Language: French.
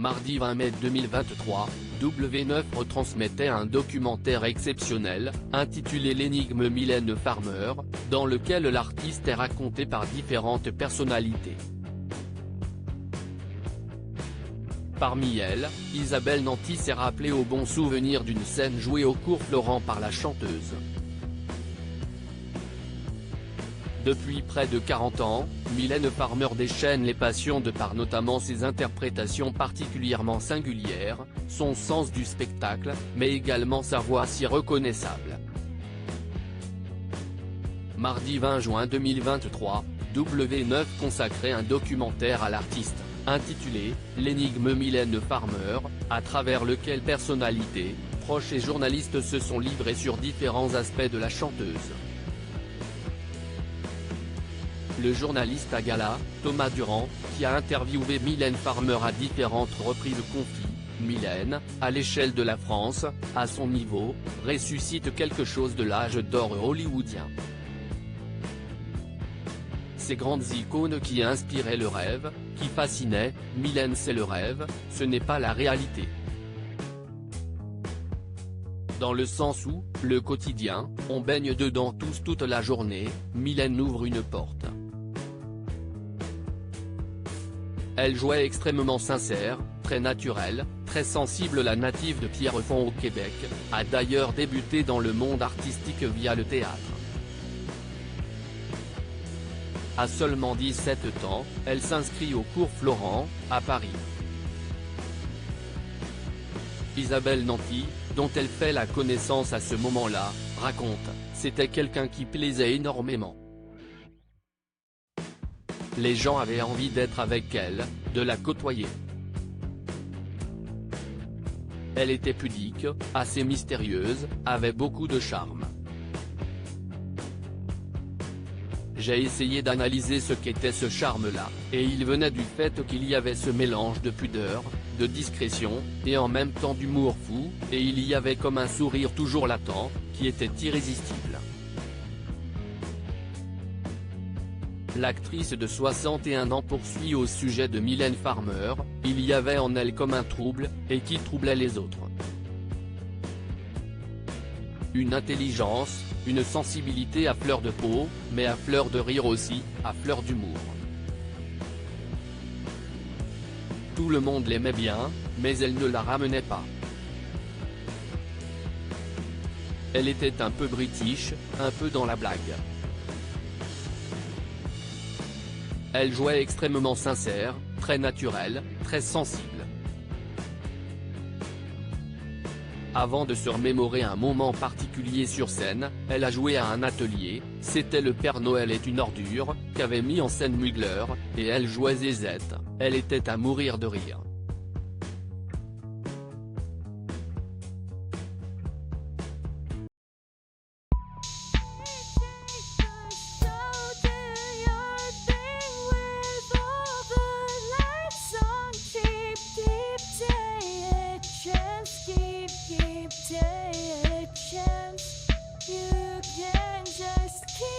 Mardi 20 mai 2023, W9 retransmettait un documentaire exceptionnel, intitulé L'énigme Mylène Farmer, dans lequel l'artiste est raconté par différentes personnalités. Parmi elles, Isabelle Nanty s'est rappelée au bon souvenir d'une scène jouée au Cours Florent par la chanteuse. Depuis près de 40 ans, Mylène Farmer déchaîne les passions de par notamment ses interprétations particulièrement singulières, son sens du spectacle, mais également sa voix si reconnaissable. Mardi 20 juin 2023, W9 consacrait un documentaire à l'artiste, intitulé « L'énigme Mylène Farmer », à travers lequel personnalités, proches et journalistes se sont livrés sur différents aspects de la chanteuse. Le journaliste à gala, Thomas Durand, qui a interviewé Mylène Farmer à différentes reprises confie, Mylène, à l'échelle de la France, à son niveau, ressuscite quelque chose de l'âge d'or hollywoodien. Ces grandes icônes qui inspiraient le rêve, qui fascinaient, Mylène c'est le rêve, ce n'est pas la réalité. Dans le sens où, le quotidien, on baigne dedans tous toute la journée, Mylène ouvre une porte. Elle jouait extrêmement sincère, très naturelle, très sensible. La native de Pierrefonds au Québec, a d'ailleurs débuté dans le monde artistique via le théâtre. À seulement 17 ans, elle s'inscrit au Cours Florent, à Paris. Isabelle Nanty, dont elle fait la connaissance à ce moment-là, raconte, c'était quelqu'un qui plaisait énormément. Les gens avaient envie d'être avec elle, de la côtoyer. Elle était pudique, assez mystérieuse, avait beaucoup de charme. J'ai essayé d'analyser ce qu'était ce charme-là, et il venait du fait qu'il y avait ce mélange de pudeur, de discrétion, et en même temps d'humour fou, et il y avait comme un sourire toujours latent, qui était irrésistible. L'actrice de 61 ans poursuit au sujet de Mylène Farmer, il y avait en elle comme un trouble, et qui troublait les autres. Une intelligence, une sensibilité à fleur de peau, mais à fleur de rire aussi, à fleur d'humour. Tout le monde l'aimait bien, mais elle ne la ramenait pas. Elle était un peu british, un peu dans la blague. Elle jouait extrêmement sincère, très naturelle, très sensible. Avant de se remémorer un moment particulier sur scène, elle a joué à un atelier, c'était Le Père Noël est une ordure, qu'avait mis en scène Mugler, et elle jouait Zézette, elle était à mourir de rire. Take a chance, you can just keep